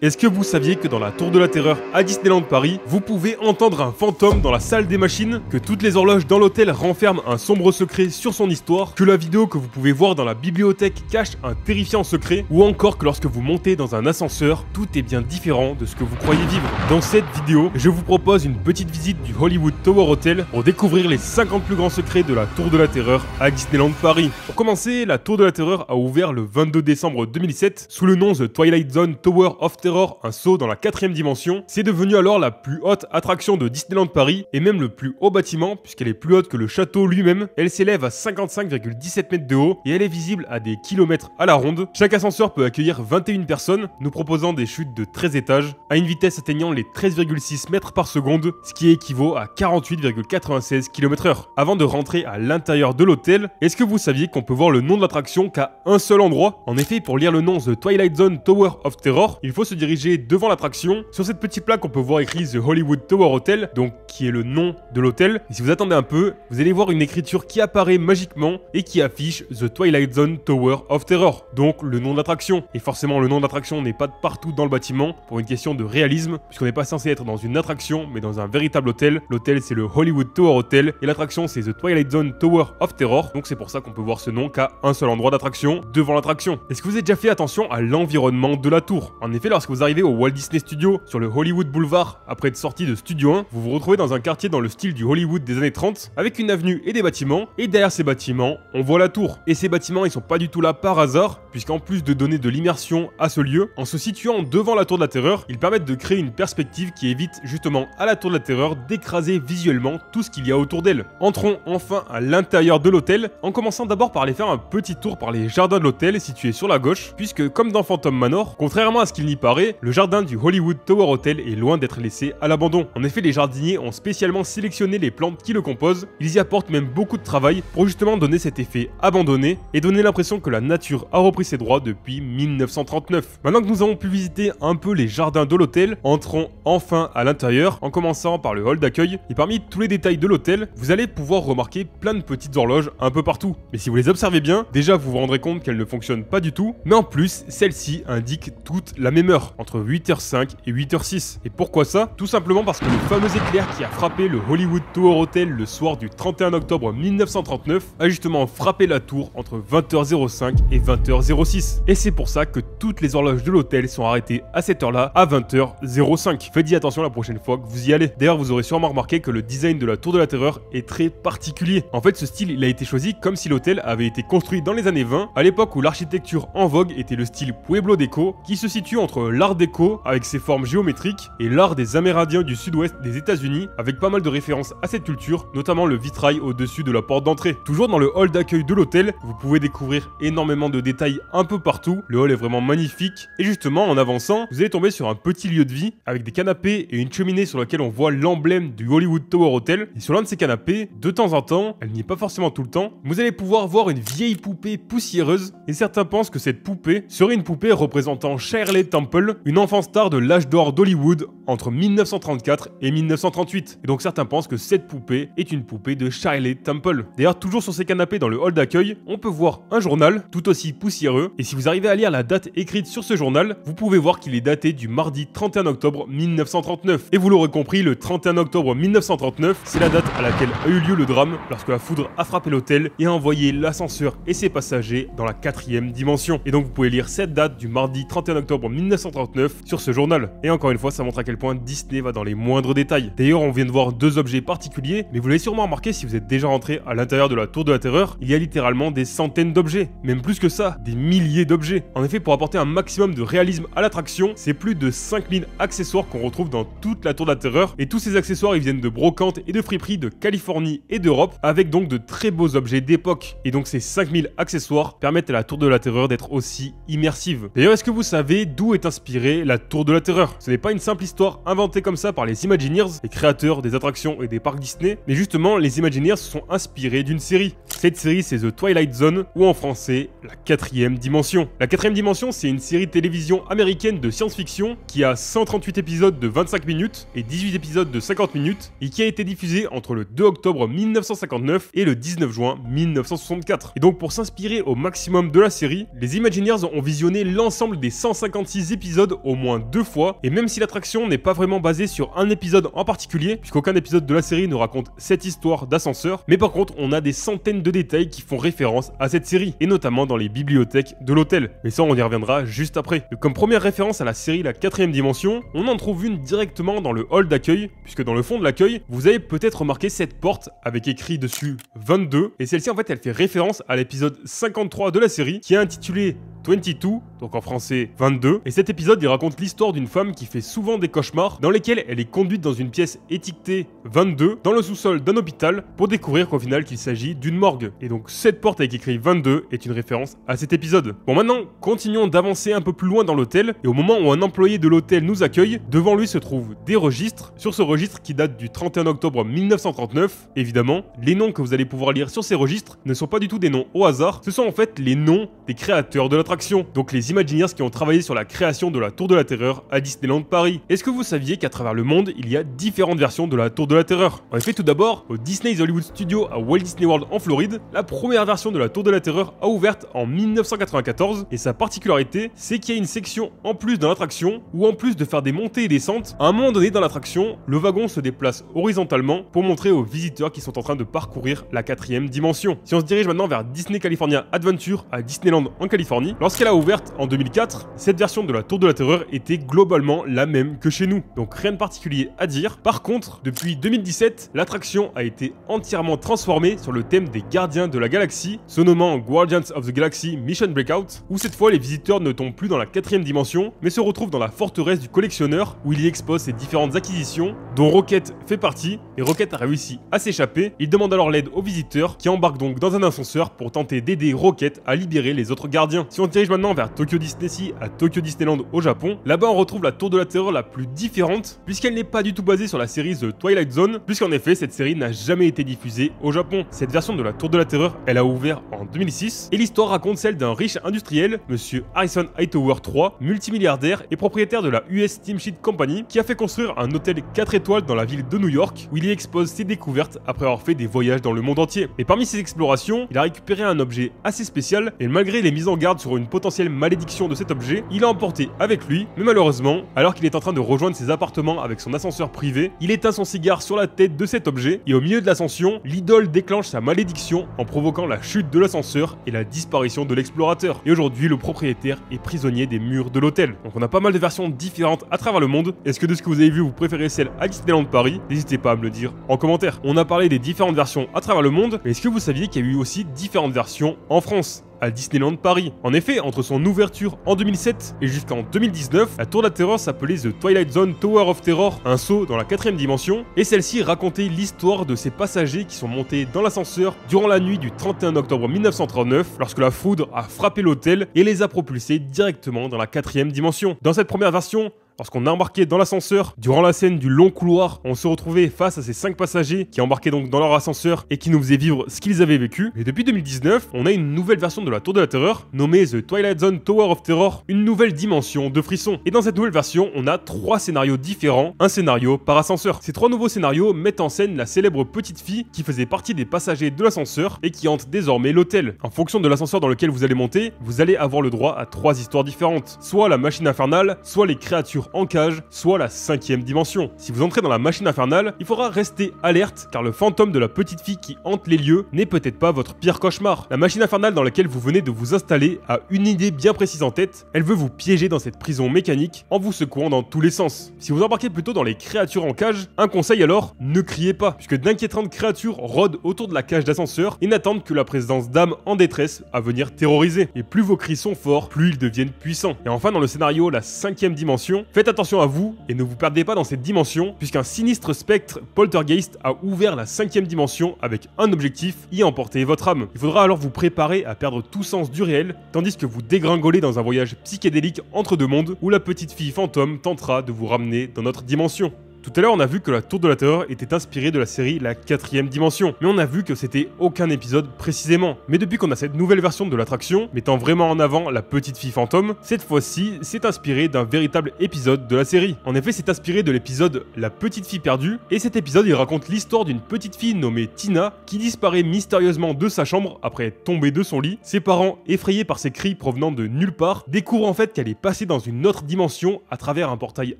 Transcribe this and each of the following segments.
Est-ce que vous saviez que dans la Tour de la Terreur à Disneyland Paris, vous pouvez entendre un fantôme dans la salle des machines, que toutes les horloges dans l'hôtel renferment un sombre secret sur son histoire, que la vidéo que vous pouvez voir dans la bibliothèque cache un terrifiant secret, ou encore que lorsque vous montez dans un ascenseur, tout est bien différent de ce que vous croyez vivre. Dans cette vidéo, je vous propose une petite visite du Hollywood Tower Hotel pour découvrir les 50 plus grands secrets de la Tour de la Terreur à Disneyland Paris. Pour commencer, la Tour de la Terreur a ouvert le 22 décembre 2007 sous le nom The Twilight Zone Tower of Terror, un saut dans la 4ème dimension. C'est devenu alors la plus haute attraction de Disneyland Paris et même le plus haut bâtiment puisqu'elle est plus haute que le château lui-même. Elle s'élève à 55,17 mètres de haut et elle est visible à des kilomètres à la ronde. Chaque ascenseur peut accueillir 21 personnes, nous proposant des chutes de 13 étages à une vitesse atteignant les 13,6 mètres par seconde, ce qui équivaut à 48,96 km/h. Avant de rentrer à l'intérieur de l'hôtel, est-ce que vous saviez qu'on peut voir le nom de l'attraction qu'à un seul endroit? En effet, pour lire le nom The Twilight Zone Tower of Terror, il faut se diriger devant l'attraction. Sur cette petite plaque, on peut voir écrit The Hollywood Tower Hotel, donc qui est le nom de l'hôtel. Et si vous attendez un peu, vous allez voir une écriture qui apparaît magiquement et qui affiche The Twilight Zone Tower of Terror, donc le nom de l'attraction. Et forcément, le nom de l'attraction n'est pas partout dans le bâtiment pour une question de réalisme, puisqu'on n'est pas censé être dans une attraction, mais dans un véritable hôtel. L'hôtel, c'est le Hollywood Tower Hotel et l'attraction, c'est The Twilight Zone Tower of Terror. Donc c'est pour ça qu'on peut voir ce nom qu'à un seul endroit d'attraction, devant l'attraction. Est-ce que vous avez déjà fait attention à l'environnement de la tour? En effet, lorsque vous arrivez au Walt Disney Studios sur le Hollywood Boulevard après être sorti de Studio 1, vous vous retrouvez dans un quartier dans le style du Hollywood des années 30 avec une avenue et des bâtiments, et derrière ces bâtiments, on voit la tour. Et ces bâtiments, ils sont pas du tout là par hasard, puisqu'en plus de donner de l'immersion à ce lieu, en se situant devant la Tour de la Terreur, ils permettent de créer une perspective qui évite justement à la Tour de la Terreur d'écraser visuellement tout ce qu'il y a autour d'elle. Entrons enfin à l'intérieur de l'hôtel, en commençant d'abord par aller faire un petit tour par les jardins de l'hôtel situés sur la gauche, puisque comme dans Phantom Manor, contrairement à ce qu'il n'y paraît, le jardin du Hollywood Tower Hotel est loin d'être laissé à l'abandon. En effet, les jardiniers ont spécialement sélectionné les plantes qui le composent, ils y apportent même beaucoup de travail pour justement donner cet effet abandonné et donner l'impression que la nature a repris ses droits depuis 1939. Maintenant que nous avons pu visiter un peu les jardins de l'hôtel, entrons enfin à l'intérieur en commençant par le hall d'accueil. Et parmi tous les détails de l'hôtel, vous allez pouvoir remarquer plein de petites horloges un peu partout. Mais si vous les observez bien, déjà vous vous rendrez compte qu'elles ne fonctionnent pas du tout, mais en plus, celles-ci indiquent toutes la même heure, entre 8h05 et 8h06. Et pourquoi ça? Tout simplement parce que le fameux éclair qui a frappé le Hollywood Tower Hotel le soir du 31 octobre 1939 a justement frappé la tour entre 20h05 et 20h06. Et c'est pour ça que toutes les horloges de l'hôtel sont arrêtées à cette heure-là, à 20h05. Faites-y attention la prochaine fois que vous y allez. D'ailleurs, vous aurez sûrement remarqué que le design de la Tour de la Terreur est très particulier. En fait, ce style, il a été choisi comme si l'hôtel avait été construit dans les années 20, à l'époque où l'architecture en vogue était le style Pueblo Déco, qui se situe entre l'art déco avec ses formes géométriques et l'art des Amérindiens du sud-ouest des États-Unis, avec pas mal de références à cette culture, notamment le vitrail au-dessus de la porte d'entrée. Toujours dans le hall d'accueil de l'hôtel, vous pouvez découvrir énormément de détails un peu partout. Le hall est vraiment magnifique et justement en avançant, vous allez tomber sur un petit lieu de vie avec des canapés et une cheminée sur laquelle on voit l'emblème du Hollywood Tower Hotel. Et sur l'un de ces canapés, de temps en temps, elle n'y est pas forcément tout le temps, vous allez pouvoir voir une vieille poupée poussiéreuse et certains pensent que cette poupée serait une poupée représentant Shirley Temple, une enfant star de l'âge d'or d'Hollywood entre 1934 et 1938. Et donc certains pensent que cette poupée est une poupée de Shirley Temple. D'ailleurs, toujours sur ces canapés dans le hall d'accueil, on peut voir un journal tout aussi poussiéreux. Et si vous arrivez à lire la date écrite sur ce journal, vous pouvez voir qu'il est daté du mardi 31 octobre 1939. Et vous l'aurez compris, le 31 octobre 1939, c'est la date à laquelle a eu lieu le drame, lorsque la foudre a frappé l'hôtel et a envoyé l'ascenseur et ses passagers dans la 4ème dimension. Et donc vous pouvez lire cette date du mardi 31 octobre 1939 sur ce journal. Et encore une fois, ça montre à quel point Disney va dans les moindres détails. D'ailleurs, on vient de voir deux objets particuliers, mais vous l'avez sûrement remarqué si vous êtes déjà rentré à l'intérieur de la Tour de la Terreur, il y a littéralement des centaines d'objets, même plus que ça, des milliers d'objets. En effet, pour apporter un maximum de réalisme à l'attraction, c'est plus de 5000 accessoires qu'on retrouve dans toute la Tour de la Terreur, et tous ces accessoires, ils viennent de brocantes et de friperies de Californie et d'Europe, avec donc de très beaux objets d'époque. Et donc ces 5000 accessoires permettent à la Tour de la Terreur d'être aussi immersive. D'ailleurs, est-ce que vous savez d'où est inspirée la Tour de la Terreur? Ce n'est pas une simple histoire inventée comme ça par les Imagineers, les créateurs des attractions et des parcs Disney, mais justement, les Imagineers se sont inspirés d'une série. Cette série, c'est The Twilight Zone, ou en français, la 4ème dimension. La 4ème dimension, c'est une série de télévision américaine de science-fiction qui a 138 épisodes de 25 minutes et 18 épisodes de 50 minutes et qui a été diffusée entre le 2 octobre 1959 et le 19 juin 1964. Et donc, pour s'inspirer au maximum de la série, les Imagineers ont visionné l'ensemble des 156 épisodes épisode au moins 2 fois, et même si l'attraction n'est pas vraiment basée sur un épisode en particulier, puisqu'aucun épisode de la série ne raconte cette histoire d'ascenseur, mais par contre on a des centaines de détails qui font référence à cette série, et notamment dans les bibliothèques de l'hôtel. Mais ça on y reviendra juste après. Comme première référence à la série La 4ème dimension, on en trouve une directement dans le hall d'accueil, puisque dans le fond de l'accueil, vous avez peut-être remarqué cette porte avec écrit dessus 22, et celle-ci en fait elle fait référence à l'épisode 53 de la série qui est intitulé 22, donc en français 22, et cet épisode il raconte l'histoire d'une femme qui fait souvent des cauchemars dans lesquels elle est conduite dans une pièce étiquetée 22 dans le sous-sol d'un hôpital pour découvrir qu'au final qu'il s'agit d'une morgue. Et donc cette porte avec écrit 22 est une référence à cet épisode. Bon, maintenant continuons d'avancer un peu plus loin dans l'hôtel, et au moment où un employé de l'hôtel nous accueille, devant lui se trouvent des registres. Sur ce registre qui date du 31 octobre 1939, évidemment, les noms que vous allez pouvoir lire sur ces registres ne sont pas du tout des noms au hasard, ce sont en fait les noms des créateurs de l'attraction. Donc les Imagineers qui ont travaillé sur la création de la Tour de la Terreur à Disneyland Paris. Est-ce que vous saviez qu'à travers le monde, il y a différentes versions de la Tour de la Terreur? En effet, tout d'abord, au Disney's Hollywood Studios à Walt Disney World en Floride, la première version de la Tour de la Terreur a ouvert en 1994, et sa particularité, c'est qu'il y a une section en plus dans l'attraction, où en plus de faire des montées et descentes, à un moment donné dans l'attraction, le wagon se déplace horizontalement pour montrer aux visiteurs qui sont en train de parcourir la 4ème dimension. Si on se dirige maintenant vers Disney California Adventure à Disneyland en Californie, lorsqu'elle a ouvert en 2004, cette version de la Tour de la Terreur était globalement la même que chez nous, donc rien de particulier à dire. Par contre, depuis 2017, l'attraction a été entièrement transformée sur le thème des Gardiens de la Galaxie, se nommant Guardians of the Galaxy Mission Breakout, où cette fois les visiteurs ne tombent plus dans la 4ème dimension, mais se retrouvent dans la forteresse du collectionneur, où il y expose ses différentes acquisitions, dont Rocket fait partie, et Rocket a réussi à s'échapper. Il demande alors l'aide aux visiteurs, qui embarquent donc dans un ascenseur pour tenter d'aider Rocket à libérer les autres gardiens. Si on se dirige maintenant vers Tokyo Disney Sea à Tokyo Disneyland au Japon, là-bas on retrouve la Tour de la Terreur la plus différente, puisqu'elle n'est pas du tout basée sur la série The Twilight Zone, puisqu'en effet cette série n'a jamais été diffusée au Japon. Cette version de la Tour de la Terreur, elle a ouvert en 2006, et l'histoire raconte celle d'un riche industriel, monsieur Harrison Hightower III, multimilliardaire et propriétaire de la US Steamship Company, qui a fait construire un hôtel 4 étoiles dans la ville de New York, où il y expose ses découvertes après avoir fait des voyages dans le monde entier. Et parmi ses explorations, il a récupéré un objet assez spécial, et malgré les mises en garde sur une potentielle malédiction de cet objet, il l'a emporté avec lui, mais malheureusement, alors qu'il est en train de rejoindre ses appartements avec son ascenseur privé, il éteint son cigare sur la tête de cet objet, et au milieu de l'ascension, l'idole déclenche sa malédiction en provoquant la chute de l'ascenseur et la disparition de l'explorateur. Et aujourd'hui, le propriétaire est prisonnier des murs de l'hôtel. Donc on a pas mal de versions différentes à travers le monde. Est-ce que de ce que vous avez vu, vous préférez celle à Disneyland Paris? N'hésitez pas à me le dire en commentaire. On a parlé des différentes versions à travers le monde, mais est-ce que vous saviez qu'il y a eu aussi différentes versions en France, à Disneyland Paris? En effet, entre son ouverture en 2007 et jusqu'en 2019, la Tour de la Terreur s'appelait The Twilight Zone Tower of Terror, un saut dans la 4ème dimension, et celle-ci racontait l'histoire de ces passagers qui sont montés dans l'ascenseur durant la nuit du 31 octobre 1939, lorsque la foudre a frappé l'hôtel et les a propulsés directement dans la 4ème dimension. Dans cette première version, lorsqu'on a embarqué dans l'ascenseur, durant la scène du long couloir, on se retrouvait face à ces 5 passagers qui embarquaient donc dans leur ascenseur et qui nous faisaient vivre ce qu'ils avaient vécu. Et depuis 2019, on a une nouvelle version de la Tour de la Terreur, nommée The Twilight Zone Tower of Terror, une nouvelle dimension de frisson. Et dans cette nouvelle version, on a 3 scénarios différents, un scénario par ascenseur. Ces 3 nouveaux scénarios mettent en scène la célèbre petite fille qui faisait partie des passagers de l'ascenseur et qui hante désormais l'hôtel. En fonction de l'ascenseur dans lequel vous allez monter, vous allez avoir le droit à 3 histoires différentes. Soit la machine infernale, soit les créatures en cage, soit la 5ème dimension. Si vous entrez dans la machine infernale, il faudra rester alerte car le fantôme de la petite fille qui hante les lieux n'est peut-être pas votre pire cauchemar. La machine infernale dans laquelle vous venez de vous installer a une idée bien précise en tête, elle veut vous piéger dans cette prison mécanique en vous secouant dans tous les sens. Si vous embarquez plutôt dans les créatures en cage, un conseil alors, ne criez pas, puisque d'inquiétantes créatures rôdent autour de la cage d'ascenseur et n'attendent que la présence d'âmes en détresse à venir terroriser. Et plus vos cris sont forts, plus ils deviennent puissants. Et enfin dans le scénario la 5ème dimension, faites attention à vous et ne vous perdez pas dans cette dimension, puisqu'un sinistre spectre poltergeist a ouvert la 5ème dimension avec un objectif, y emporter votre âme. Il faudra alors vous préparer à perdre tout sens du réel, tandis que vous dégringolez dans un voyage psychédélique entre deux mondes où la petite fille fantôme tentera de vous ramener dans notre dimension. Tout à l'heure, on a vu que la Tour de la Terreur était inspirée de la série La 4ème Dimension, mais on a vu que c'était aucun épisode précisément. Mais depuis qu'on a cette nouvelle version de l'attraction, mettant vraiment en avant la petite fille fantôme, cette fois-ci, c'est inspiré d'un véritable épisode de la série. En effet, c'est inspiré de l'épisode La petite fille perdue, et cet épisode, il raconte l'histoire d'une petite fille nommée Tina, qui disparaît mystérieusement de sa chambre après être tombée de son lit. Ses parents, effrayés par ses cris provenant de nulle part, découvrent en fait qu'elle est passée dans une autre dimension à travers un portail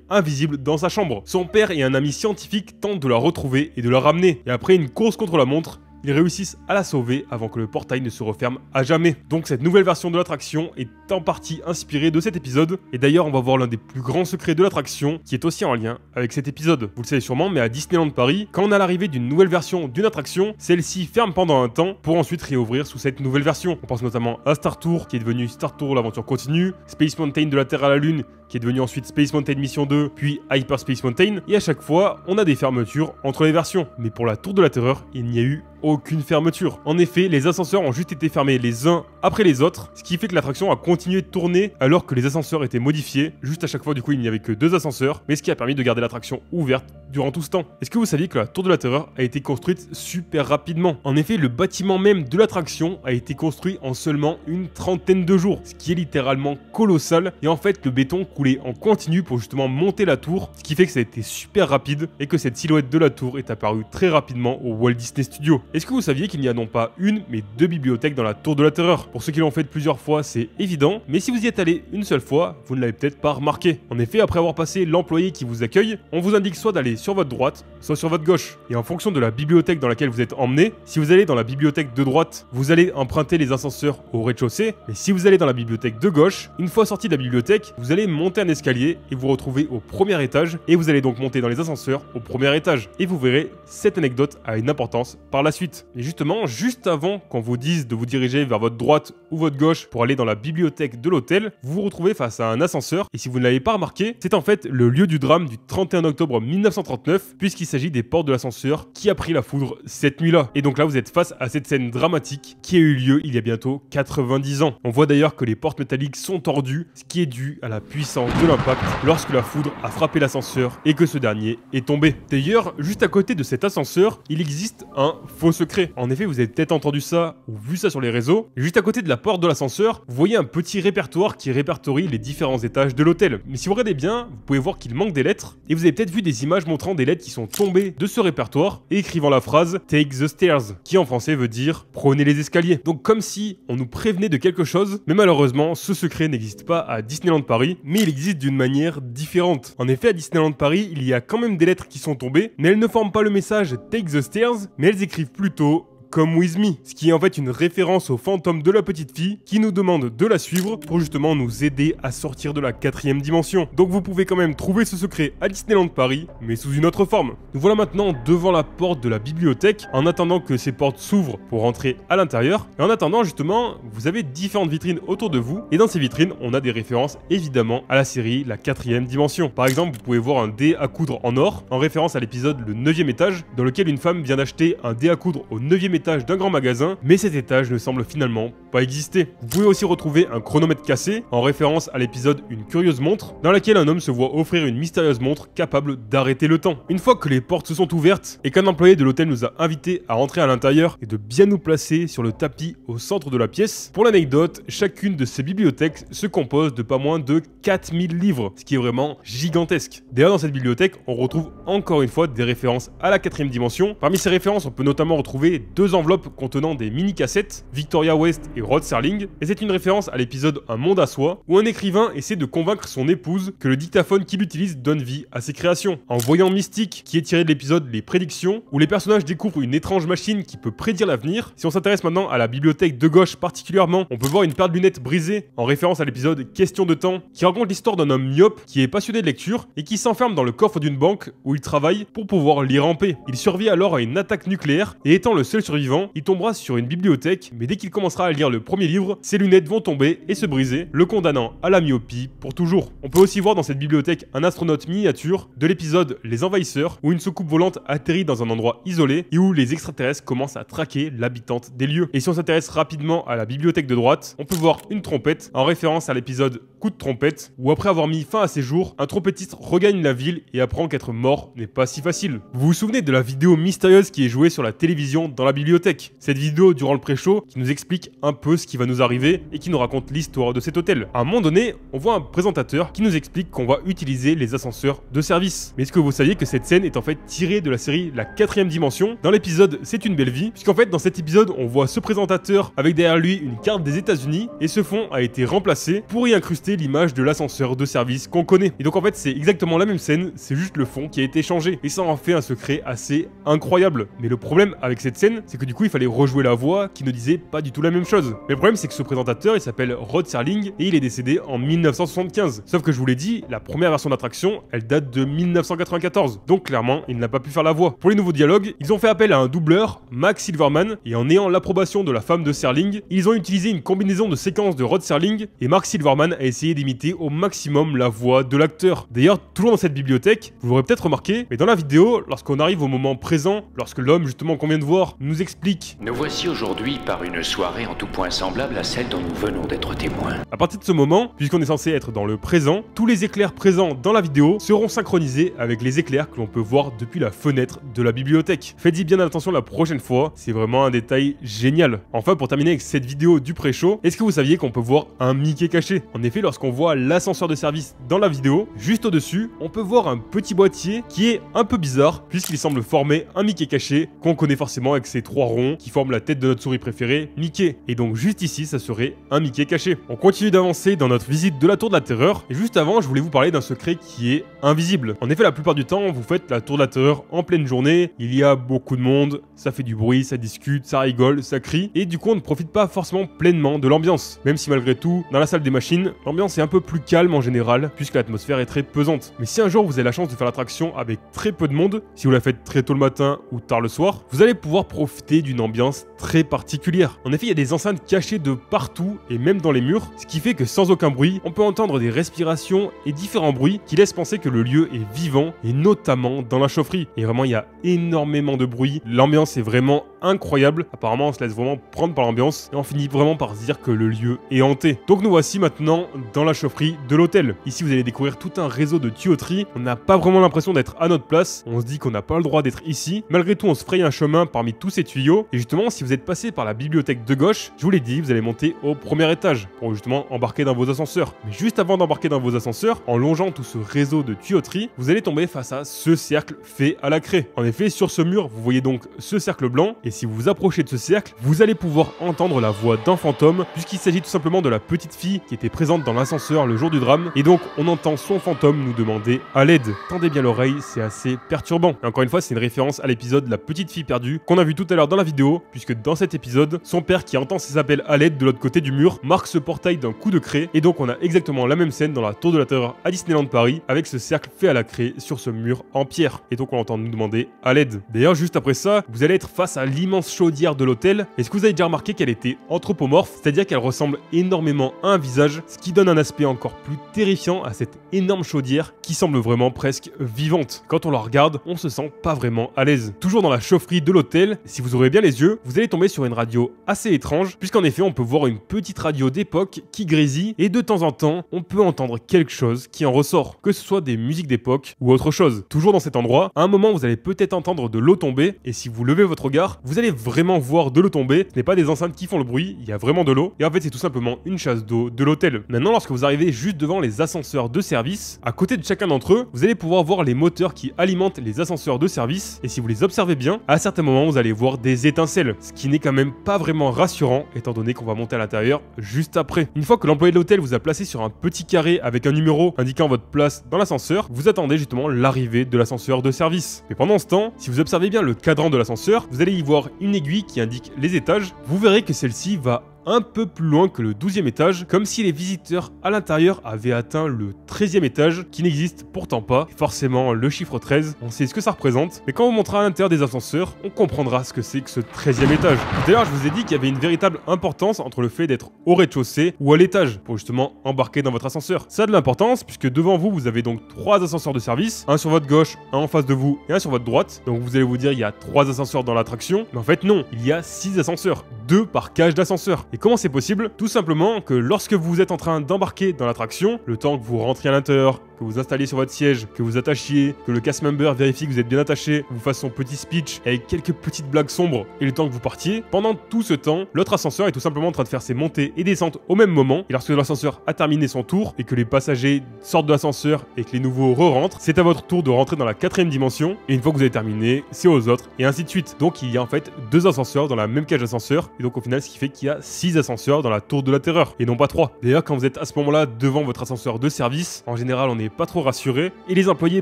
invisible dans sa chambre. Son père et un ami scientifique tentent de la retrouver et de la ramener, et après une course contre la montre, ils réussissent à la sauver avant que le portail ne se referme à jamais. Donc cette nouvelle version de l'attraction est en partie inspirée de cet épisode, et d'ailleurs on va voir l'un des plus grands secrets de l'attraction qui est aussi en lien avec cet épisode. Vous le savez sûrement, mais à Disneyland Paris, quand on a l'arrivée d'une nouvelle version d'une attraction, celle-ci ferme pendant un temps pour ensuite réouvrir sous cette nouvelle version. On pense notamment à Star Tour qui est devenu Star Tour l'aventure continue, Space Mountain de la Terre à la Lune qui est devenu ensuite Space Mountain Mission 2, puis Hyper Space Mountain, et à chaque fois, on a des fermetures entre les versions. Mais pour la Tour de la Terreur, il n'y a eu aucune fermeture. En effet, les ascenseurs ont juste été fermés les uns après les autres, ce qui fait que l'attraction a continué de tourner alors que les ascenseurs étaient modifiés. Juste à chaque fois, du coup, il n'y avait que 2 ascenseurs, mais ce qui a permis de garder l'attraction ouverte durant tout ce temps. Est-ce que vous saviez que la Tour de la Terreur a été construite super rapidement? En effet, le bâtiment même de l'attraction a été construit en seulement une trentaine de jours, ce qui est littéralement colossal, et en fait, le béton coulait en continu pour justement monter la tour, ce qui fait que ça a été super rapide et que cette silhouette de la tour est apparue très rapidement au Walt Disney Studios. Est-ce que vous saviez qu'il n'y a non pas une, mais 2 bibliothèques dans la Tour de la Terreur? Pour ceux qui l'ont fait plusieurs fois, c'est évident, mais si vous y êtes allé une seule fois, vous ne l'avez peut-être pas remarqué. En effet, après avoir passé l'employé qui vous accueille, on vous indique soit d'aller sur votre droite, soit sur votre gauche. Et en fonction de la bibliothèque dans laquelle vous êtes emmené, si vous allez dans la bibliothèque de droite, vous allez emprunter les ascenseurs au rez-de-chaussée, mais si vous allez dans la bibliothèque de gauche, une fois sorti de la bibliothèque, vous allez monter un escalier et vous retrouvez au premier étage, et vous allez donc monter dans les ascenseurs au premier étage. Et vous verrez, cette anecdote a une importance par la suite. Et justement, juste avant qu'on vous dise de vous diriger vers votre droite ou votre gauche pour aller dans la bibliothèque de l'hôtel, vous vous retrouvez face à un ascenseur, et si vous ne l'avez pas remarqué, c'est en fait le lieu du drame du 31 octobre 1939, puisqu'il s'agit des portes de l'ascenseur qui a pris la foudre cette nuit-là. Et donc là, vous êtes face à cette scène dramatique qui a eu lieu il y a bientôt 90 ans. On voit d'ailleurs que les portes métalliques sont tordues, ce qui est dû à la puissance de l'impact lorsque la foudre a frappé l'ascenseur et que ce dernier est tombé. D'ailleurs, juste à côté de cet ascenseur, il existe un faux secret. En effet, vous avez peut-être entendu ça ou vu ça sur les réseaux. Juste à côté de la porte de l'ascenseur, vous voyez un petit répertoire qui répertorie les différents étages de l'hôtel. Mais si vous regardez bien, vous pouvez voir qu'il manque des lettres, et vous avez peut-être vu des images montrant des lettres qui sont tombées de ce répertoire et écrivant la phrase « Take the stairs », qui en français veut dire « Prenez les escaliers ». Donc comme si on nous prévenait de quelque chose, mais malheureusement, ce secret n'existe pas à Disneyland Paris, mais il existe d'une manière différente. En effet, à Disneyland Paris, il y a quand même des lettres qui sont tombées, mais elles ne forment pas le message Take the Stairs, mais elles écrivent plutôt Come with me, ce qui est en fait une référence au fantôme de la petite fille qui nous demande de la suivre pour justement nous aider à sortir de la 4ème dimension. Donc vous pouvez quand même trouver ce secret à Disneyland Paris, mais sous une autre forme. Nous voilà maintenant devant la porte de la bibliothèque, en attendant que ces portes s'ouvrent pour rentrer à l'intérieur. Et en attendant justement, vous avez différentes vitrines autour de vous, et dans ces vitrines, on a des références évidemment à la série La 4ème dimension. Par exemple, vous pouvez voir un dé à coudre en or, en référence à l'épisode Le 9ème étage, dans lequel une femme vient d'acheter un dé à coudre au 9ème étage d'un grand magasin, mais cet étage ne semble finalement pas exister. Vous pouvez aussi retrouver un chronomètre cassé, en référence à l'épisode Une curieuse montre, dans laquelle un homme se voit offrir une mystérieuse montre capable d'arrêter le temps. Une fois que les portes se sont ouvertes, et qu'un employé de l'hôtel nous a invités à rentrer à l'intérieur et de bien nous placer sur le tapis au centre de la pièce, pour l'anecdote, chacune de ces bibliothèques se compose de pas moins de 4000 livres, ce qui est vraiment gigantesque. D'ailleurs, dans cette bibliothèque, on retrouve encore une fois des références à la 4ème dimension. Parmi ces références, on peut notamment retrouver 2 enveloppes contenant des mini-cassettes, Victoria West et Rod Serling, et c'est une référence à l'épisode Un monde à soi, où un écrivain essaie de convaincre son épouse que le dictaphone qu'il utilise donne vie à ses créations. En voyant Mystique, qui est tiré de l'épisode Les Prédictions, où les personnages découvrent une étrange machine qui peut prédire l'avenir. Si on s'intéresse maintenant à la bibliothèque de gauche particulièrement, on peut voir une paire de lunettes brisées, en référence à l'épisode Question de temps, qui raconte l'histoire d'un homme myope qui est passionné de lecture et qui s'enferme dans le coffre d'une banque où il travaille pour pouvoir lire en paix. Il survit alors à une attaque nucléaire et étant le seul survivant survivant, il tombera sur une bibliothèque, mais dès qu'il commencera à lire le premier livre, ses lunettes vont tomber et se briser, le condamnant à la myopie pour toujours. On peut aussi voir dans cette bibliothèque un astronaute miniature de l'épisode Les Envahisseurs, où une soucoupe volante atterrit dans un endroit isolé et où les extraterrestres commencent à traquer l'habitante des lieux. Et si on s'intéresse rapidement à la bibliothèque de droite, on peut voir une trompette en référence à l'épisode Coup de trompette, où après avoir mis fin à ses jours, un trompettiste regagne la ville et apprend qu'être mort n'est pas si facile. Vous vous souvenez de la vidéo mystérieuse qui est jouée sur la télévision dans la bibliothèque? Cette vidéo durant le pré-show qui nous explique un peu ce qui va nous arriver et qui nous raconte l'histoire de cet hôtel. À un moment donné, on voit un présentateur qui nous explique qu'on va utiliser les ascenseurs de service. Mais est-ce que vous saviez que cette scène est en fait tirée de la série La 4ème dimension dans l'épisode C'est une belle vie, puisqu'en fait dans cet épisode on voit ce présentateur avec derrière lui une carte des États-Unis et ce fond a été remplacé pour y incruster l'image de l'ascenseur de service qu'on connaît. Et donc en fait c'est exactement la même scène, c'est juste le fond qui a été changé et ça en fait un secret assez incroyable. Mais le problème avec cette scène, c'est que du coup il fallait rejouer la voix qui ne disait pas du tout la même chose. Mais le problème c'est que ce présentateur il s'appelle Rod Serling et il est décédé en 1975. Sauf que je vous l'ai dit, la première version d'attraction elle date de 1994. Donc clairement il n'a pas pu faire la voix. Pour les nouveaux dialogues, ils ont fait appel à un doubleur, Max Silverman, et en ayant l'approbation de la femme de Serling, ils ont utilisé une combinaison de séquences de Rod Serling et Max Silverman a essayé d'imiter au maximum la voix de l'acteur. D'ailleurs, toujours dans cette bibliothèque, vous l'aurez peut-être remarqué, mais dans la vidéo, lorsqu'on arrive au moment présent, lorsque l'homme justement qu'on vient de voir nous explique « Nous voici aujourd'hui par une soirée en tout point semblable à celle dont nous venons d'être témoins. » À partir de ce moment, puisqu'on est censé être dans le présent, tous les éclairs présents dans la vidéo seront synchronisés avec les éclairs que l'on peut voir depuis la fenêtre de la bibliothèque. Faites-y bien attention la prochaine fois, c'est vraiment un détail génial. Enfin, pour terminer avec cette vidéo du pré-show, est-ce que vous saviez qu'on peut voir un Mickey caché? En effet, lorsqu'on voit l'ascenseur de service dans la vidéo, juste au-dessus, on peut voir un petit boîtier qui est un peu bizarre, puisqu'il semble former un Mickey caché, qu'on connaît forcément avec ses trois ronds qui forment la tête de notre souris préférée, Mickey. Et donc juste ici, ça serait un Mickey caché. On continue d'avancer dans notre visite de la Tour de la Terreur, et juste avant, je voulais vous parler d'un secret qui est invisible. En effet, la plupart du temps, vous faites la Tour de la Terreur en pleine journée, il y a beaucoup de monde, ça fait du bruit, ça discute, ça rigole, ça crie, et du coup, on ne profite pas forcément pleinement de l'ambiance. Même si malgré tout, dans la salle des machines, l'ambiance est un peu plus calme en général, puisque l'atmosphère est très pesante. Mais si un jour vous avez la chance de faire l'attraction avec très peu de monde, si vous la faites très tôt le matin ou tard le soir, vous allez pouvoir profiter d'une ambiance très particulière. En effet, il y a des enceintes cachées de partout et même dans les murs, ce qui fait que sans aucun bruit, on peut entendre des respirations et différents bruits qui laissent penser que le lieu est vivant, et notamment dans la chaufferie. Et vraiment, il y a énormément de bruit. L'ambiance est vraiment incroyable. Apparemment, on se laisse vraiment prendre par l'ambiance et on finit vraiment par se dire que le lieu est hanté. Donc nous voici maintenant dans la chaufferie de l'hôtel. Ici, vous allez découvrir tout un réseau de tuyauterie. On n'a pas vraiment l'impression d'être à notre place. On se dit qu'on n'a pas le droit d'être ici. Malgré tout, on se fraye un chemin parmi tous ces tuyaux. Et justement, si vous êtes passé par la bibliothèque de gauche, je vous l'ai dit, vous allez monter au premier étage pour justement embarquer dans vos ascenseurs. Mais juste avant d'embarquer dans vos ascenseurs, en longeant tout ce réseau de tuyauterie, vous allez tomber face à ce cercle fait à la craie. En effet, sur ce mur, vous voyez donc ce cercle blanc. Et si vous vous approchez de ce cercle, vous allez pouvoir entendre la voix d'un fantôme, puisqu'il s'agit tout simplement de la petite fille qui était présente dans l'ascenseur le jour du drame. Et donc, on entend son fantôme nous demander à l'aide. Tendez bien l'oreille, c'est assez perturbant. Et encore une fois, c'est une référence à l'épisode La Petite Fille Perdue qu'on a vu tout à l'heure dans la vidéo, puisque dans cet épisode, son père qui entend ses appels à l'aide de l'autre côté du mur marque ce portail d'un coup de craie. Et donc, on a exactement la même scène dans la Tour de la Terreur à Disneyland Paris, avec ce cercle fait à la craie sur ce mur en pierre. Et donc, on entend nous demander à l'aide. D'ailleurs, juste après ça, vous allez être face à l'immense chaudière de l'hôtel. Est-ce que vous avez déjà remarqué qu'elle était anthropomorphe, c'est-à-dire qu'elle ressemble énormément à un visage, ce qui donne un aspect encore plus terrifiant à cette énorme chaudière qui semble vraiment presque vivante. Quand on la regarde, on se sent pas vraiment à l'aise. Toujours dans la chaufferie de l'hôtel, si vous ouvrez bien les yeux, vous allez tomber sur une radio assez étrange, puisqu'en effet on peut voir une petite radio d'époque qui grésille, et de temps en temps, on peut entendre quelque chose qui en ressort, que ce soit des musiques d'époque ou autre chose. Toujours dans cet endroit, à un moment vous allez peut-être entendre de l'eau tomber, et si vous levez votre regard, vous allez vraiment voir de l'eau tomber. Ce n'est pas des enceintes qui font le bruit, il y a vraiment de l'eau, et en fait c'est tout simplement une chasse d'eau de l'hôtel. Maintenant, lorsque vous arrivez juste devant les ascenseurs de service, à côté de chacun d'entre eux, vous allez pouvoir voir les moteurs qui alimentent les ascenseurs de service, et si vous les observez bien, à certains moments vous allez voir des étincelles, ce qui n'est quand même pas vraiment rassurant, étant donné qu'on va monter à l'intérieur juste après. Une fois que l'employé de l'hôtel vous a placé sur un petit carré avec un numéro indiquant votre place dans l'ascenseur, vous attendez justement l'arrivée de l'ascenseur de service. Mais pendant ce temps, si vous observez bien le cadran de l'ascenseur, vous allez y voir une aiguille qui indique les étages. Vous verrez que celle-ci va un peu plus loin que le 12e étage, comme si les visiteurs à l'intérieur avaient atteint le 13e étage, qui n'existe pourtant pas. Et forcément, le chiffre 13, on sait ce que ça représente, mais quand on montrera à l'intérieur des ascenseurs, on comprendra ce que c'est que ce 13e étage. D'ailleurs, je vous ai dit qu'il y avait une véritable importance entre le fait d'être au rez-de-chaussée ou à l'étage, pour justement embarquer dans votre ascenseur. Ça a de l'importance, puisque devant vous, vous avez donc 3 ascenseurs de service, un sur votre gauche, un en face de vous et un sur votre droite. Donc vous allez vous dire, il y a 3 ascenseurs dans l'attraction, mais en fait non, il y a 6 ascenseurs, 2 par cage d'ascenseur. Et comment c'est possible? Tout simplement que lorsque vous êtes en train d'embarquer dans l'attraction, le temps que vous rentriez à l'intérieur, que vous installiez sur votre siège, que vous attachiez, que le cast member vérifie que vous êtes bien attaché, vous fasse son petit speech avec quelques petites blagues sombres et le temps que vous partiez, pendant tout ce temps, l'autre ascenseur est tout simplement en train de faire ses montées et descentes au même moment. Et lorsque l'ascenseur a terminé son tour et que les passagers sortent de l'ascenseur et que les nouveaux re-rentrent, c'est à votre tour de rentrer dans la 4e dimension. Et une fois que vous avez terminé, c'est aux autres et ainsi de suite. Donc il y a en fait 2 ascenseurs dans la même cage d'ascenseur et donc au final ce qui fait qu'il y a 6 ascenseurs dans la tour de la terreur et non pas 3. D'ailleurs quand vous êtes à ce moment-là devant votre ascenseur de service, en général on n'est pas trop rassuré et les employés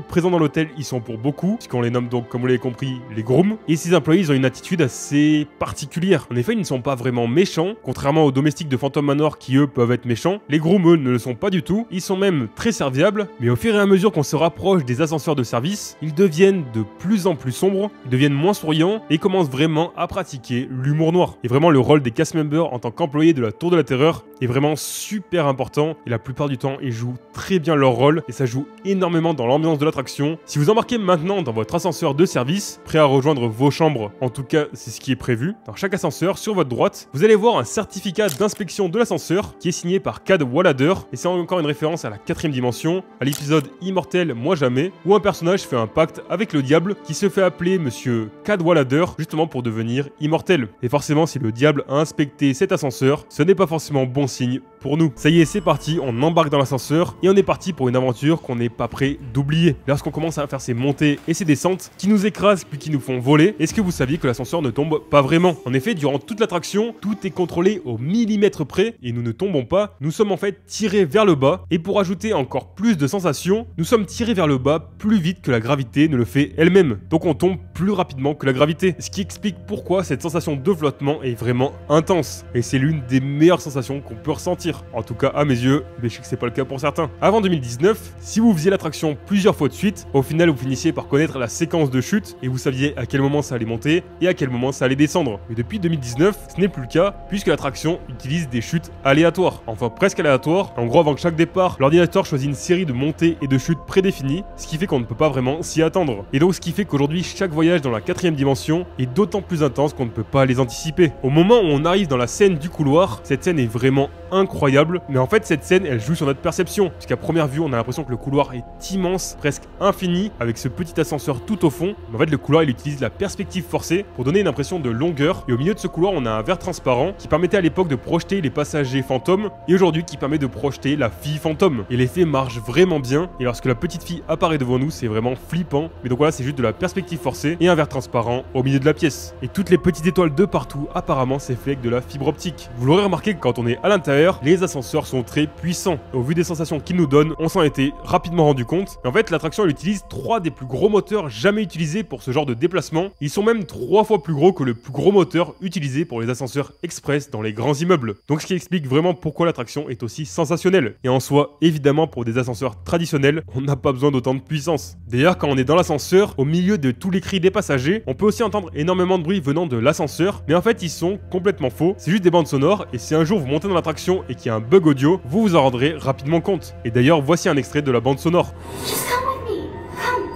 présents dans l'hôtel ils sont pour beaucoup, puisqu'on les nomme donc comme vous l'avez compris les grooms, et ces employés ils ont une attitude assez particulière. En effet ils ne sont pas vraiment méchants, contrairement aux domestiques de Phantom Manor qui eux peuvent être méchants. Les grooms eux ne le sont pas du tout, ils sont même très serviables, mais au fur et à mesure qu'on se rapproche des ascenseurs de service, ils deviennent de plus en plus sombres, ils deviennent moins souriants et commencent vraiment à pratiquer l'humour noir. Et vraiment le rôle des cast members en tant qu'employés de la Tour de la Terreur est vraiment super important et la plupart du temps ils jouent très bien leur rôle et ça joue énormément dans l'ambiance de l'attraction. Si vous embarquez maintenant dans votre ascenseur de service, prêt à rejoindre vos chambres, en tout cas c'est ce qui est prévu, dans chaque ascenseur sur votre droite, vous allez voir un certificat d'inspection de l'ascenseur qui est signé par Cadwallader et c'est encore une référence à la 4e dimension, à l'épisode Immortel Moi Jamais, où un personnage fait un pacte avec le diable qui se fait appeler Monsieur Cadwallader justement pour devenir immortel. Et forcément si le diable a inspecté cet ascenseur, ce n'est pas forcément bon signe pour nous. Ça y est, c'est parti, on embarque dans l'ascenseur et on est parti pour une aventure qu'on n'est pas prêt d'oublier. Lorsqu'on commence à faire ces montées et ces descentes qui nous écrasent puis qui nous font voler, est-ce que vous saviez que l'ascenseur ne tombe pas vraiment? En effet, durant toute l'attraction, tout est contrôlé au millimètre près et nous ne tombons pas, nous sommes en fait tirés vers le bas et pour ajouter encore plus de sensations, nous sommes tirés vers le bas plus vite que la gravité ne le fait elle-même. Donc on tombe plus rapidement que la gravité, ce qui explique pourquoi cette sensation de flottement est vraiment intense et c'est l'une des meilleures sensations qu'on peut ressentir, en tout cas à mes yeux, mais je sais que c'est pas le cas pour certains. Avant 2019, si vous faisiez l'attraction plusieurs fois de suite, au final vous finissiez par connaître la séquence de chute et vous saviez à quel moment ça allait monter et à quel moment ça allait descendre. Mais depuis 2019, ce n'est plus le cas puisque l'attraction utilise des chutes aléatoires, enfin presque aléatoires. En gros, avant chaque départ, l'ordinateur choisit une série de montées et de chutes prédéfinies, ce qui fait qu'on ne peut pas vraiment s'y attendre. Et donc ce qui fait qu'aujourd'hui chaque voyage dans la 4e dimension est d'autant plus intense qu'on ne peut pas les anticiper. Au moment où on arrive dans la scène du couloir, cette scène est vraiment incroyable, mais en fait cette scène elle joue sur notre perception, puisqu'à première vue on a l'impression que le couloir est immense, presque infini, avec ce petit ascenseur tout au fond. Mais en fait le couloir il utilise la perspective forcée pour donner une impression de longueur, et au milieu de ce couloir on a un verre transparent qui permettait à l'époque de projeter les passagers fantômes, et aujourd'hui qui permet de projeter la fille fantôme. Et l'effet marche vraiment bien, et lorsque la petite fille apparaît devant nous c'est vraiment flippant, mais donc voilà c'est juste de la perspective forcée et un verre transparent au milieu de la pièce. Et toutes les petites étoiles de partout apparemment c'est fait avec de la fibre optique. Vous l'aurez remarqué que quand on est à l'intérieur, les ascenseurs sont très puissants. Au vu des sensations qu'ils nous donnent, on s'en était rapidement rendu compte. Et en fait, l'attraction elle utilise 3 des plus gros moteurs jamais utilisés pour ce genre de déplacement. Ils sont même 3 fois plus gros que le plus gros moteur utilisé pour les ascenseurs express dans les grands immeubles. Donc ce qui explique vraiment pourquoi l'attraction est aussi sensationnelle. Et en soi, évidemment, pour des ascenseurs traditionnels, on n'a pas besoin d'autant de puissance. D'ailleurs, quand on est dans l'ascenseur, au milieu de tous les cris des passagers, on peut aussi entendre énormément de bruit venant de l'ascenseur, mais en fait, ils sont complètement faux. C'est juste des bandes sonores, et si un jour vous montez dans l'attraction et qu'il y a un bug audio, vous vous en rendrez rapidement compte. Et d'ailleurs, voici un extrait de la bande sonore. Just come with me. Come.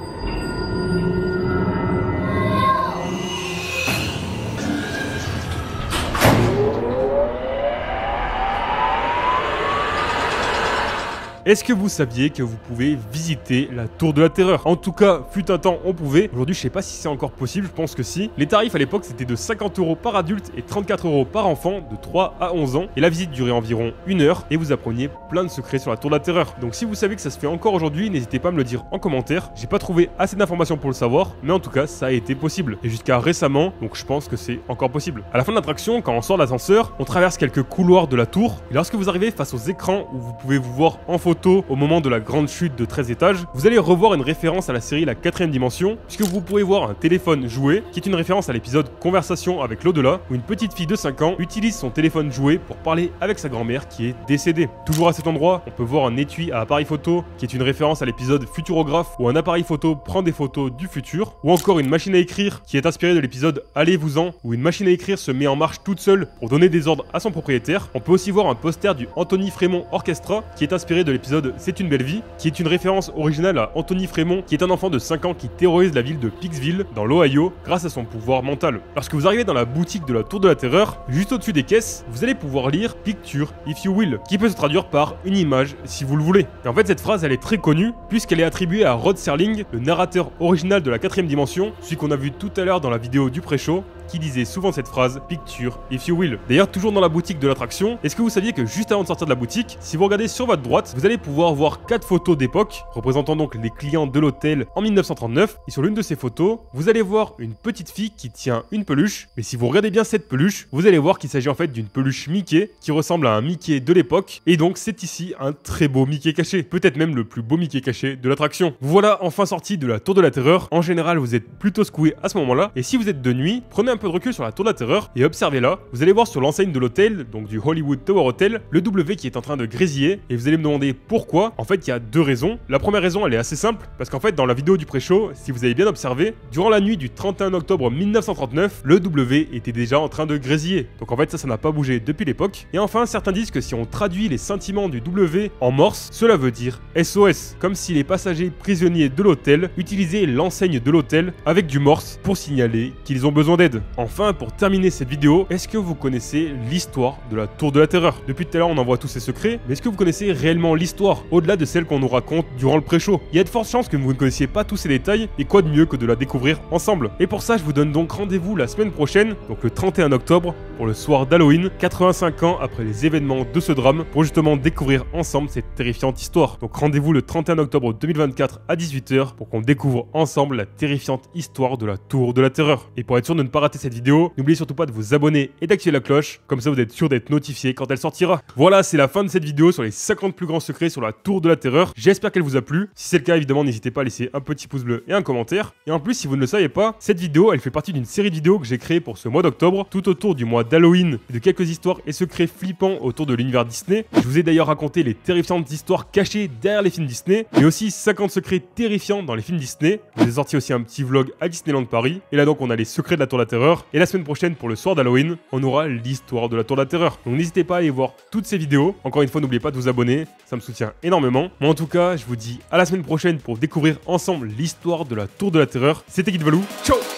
Est-ce que vous saviez que vous pouvez visiter la Tour de la Terreur? En tout cas, fut un temps, on pouvait. Aujourd'hui, je sais pas si c'est encore possible, je pense que si. Les tarifs à l'époque, c'était de 50 € par adulte et 34 € par enfant de 3 à 11 ans. Et la visite durait environ 1 heure et vous appreniez plein de secrets sur la Tour de la Terreur. Donc si vous savez que ça se fait encore aujourd'hui, n'hésitez pas à me le dire en commentaire. J'ai pas trouvé assez d'informations pour le savoir, mais en tout cas, ça a été possible. Et jusqu'à récemment, donc je pense que c'est encore possible. À la fin de l'attraction, quand on sort de l'ascenseur, on traverse quelques couloirs de la tour. Et lorsque vous arrivez face aux écrans où vous pouvez vous voir en photo, photo au moment de la grande chute de 13 étages, vous allez revoir une référence à la série La 4ème dimension, puisque vous pourrez voir un téléphone jouet, qui est une référence à l'épisode Conversation avec l'au-delà, où une petite fille de 5 ans utilise son téléphone jouet pour parler avec sa grand-mère qui est décédée. Toujours à cet endroit, on peut voir un étui à appareil photo, qui est une référence à l'épisode Futurographe, où un appareil photo prend des photos du futur, ou encore une machine à écrire, qui est inspirée de l'épisode Allez-vous-en, où une machine à écrire se met en marche toute seule pour donner des ordres à son propriétaire. On peut aussi voir un poster du Anthony Frémont Orchestra, qui est inspiré de l'épisode C'est une belle vie, qui est une référence originale à Anthony Frémont, qui est un enfant de 5 ans qui terrorise la ville de Pikesville, dans l'Ohio, grâce à son pouvoir mental. Lorsque vous arrivez dans la boutique de la Tour de la Terreur, juste au-dessus des caisses, vous allez pouvoir lire Picture if you will, qui peut se traduire par une image si vous le voulez. Et en fait, cette phrase, elle est très connue, puisqu'elle est attribuée à Rod Serling, le narrateur original de la 4ème dimension, celui qu'on a vu tout à l'heure dans la vidéo du pré-show, qui disait souvent cette phrase Picture if you will. D'ailleurs, toujours dans la boutique de l'attraction, est-ce que vous saviez que juste avant de sortir de la boutique, si vous regardez sur votre droite, vous allez pouvoir voir 4 photos d'époque, représentant donc les clients de l'hôtel en 1939, et sur l'une de ces photos, vous allez voir une petite fille qui tient une peluche, mais si vous regardez bien cette peluche, vous allez voir qu'il s'agit en fait d'une peluche Mickey, qui ressemble à un Mickey de l'époque, et donc c'est ici un très beau Mickey caché, peut-être même le plus beau Mickey caché de l'attraction. Vous voilà enfin sorti de la Tour de la Terreur. En général, vous êtes plutôt secoué à ce moment-là, et si vous êtes de nuit, prenez un peu de recul sur la Tour de la Terreur et observez-la. Vous allez voir sur l'enseigne de l'hôtel, donc du Hollywood Tower Hotel, le W qui est en train de grésiller, et vous allez me demander pourquoi. En fait, il y a 2 raisons. La première raison, elle est assez simple, parce qu'en fait, dans la vidéo du pré-show, si vous avez bien observé, durant la nuit du 31 octobre 1939, le W était déjà en train de grésiller. Donc en fait, ça n'a pas bougé depuis l'époque. Et enfin, certains disent que si on traduit les sentiments du W en morse, cela veut dire SOS, comme si les passagers prisonniers de l'hôtel utilisaient l'enseigne de l'hôtel avec du morse pour signaler qu'ils ont besoin d'aide. Enfin, pour terminer cette vidéo, est-ce que vous connaissez l'histoire de la Tour de la Terreur? Depuis tout à l'heure, on en voit tous ses secrets, mais est-ce que vous connaissez réellement l'histoire, au-delà de celle qu'on nous raconte durant le pré-show? Il y a de fortes chances que vous ne connaissiez pas tous ces détails, et quoi de mieux que de la découvrir ensemble? Et pour ça, je vous donne donc rendez-vous la semaine prochaine, donc le 31 octobre, pour le soir d'Halloween, 85 ans après les événements de ce drame, pour justement découvrir ensemble cette terrifiante histoire. Donc rendez-vous le 31 octobre 2024 à 18h, pour qu'on découvre ensemble la terrifiante histoire de la Tour de la Terreur. Et pour être sûr de ne pas rater cette vidéo, n'oubliez surtout pas de vous abonner et d'activer la cloche, comme ça vous êtes sûr d'être notifié quand elle sortira. Voilà, c'est la fin de cette vidéo sur les 50 plus grands secrets sur la Tour de la Terreur. J'espère qu'elle vous a plu. Si c'est le cas, évidemment, n'hésitez pas à laisser un petit pouce bleu et un commentaire. Et en plus, si vous ne le savez pas, cette vidéo, elle fait partie d'une série de vidéos que j'ai créée pour ce mois d'octobre, tout autour du mois d'Halloween, et de quelques histoires et secrets flippants autour de l'univers Disney. Je vous ai d'ailleurs raconté les terrifiantes histoires cachées derrière les films Disney, et aussi 50 secrets terrifiants dans les films Disney. Je vous ai sorti aussi un petit vlog à Disneyland Paris. Et là donc, on a les secrets de la Tour de la Terreur. Et la semaine prochaine, pour le soir d'Halloween, on aura l'histoire de la Tour de la Terreur. Donc n'hésitez pas à aller voir toutes ces vidéos. Encore une fois, n'oubliez pas de vous abonner, ça me soutient énormément. Mais en tout cas, je vous dis à la semaine prochaine pour découvrir ensemble l'histoire de la Tour de la Terreur. C'était Guide Valou, ciao!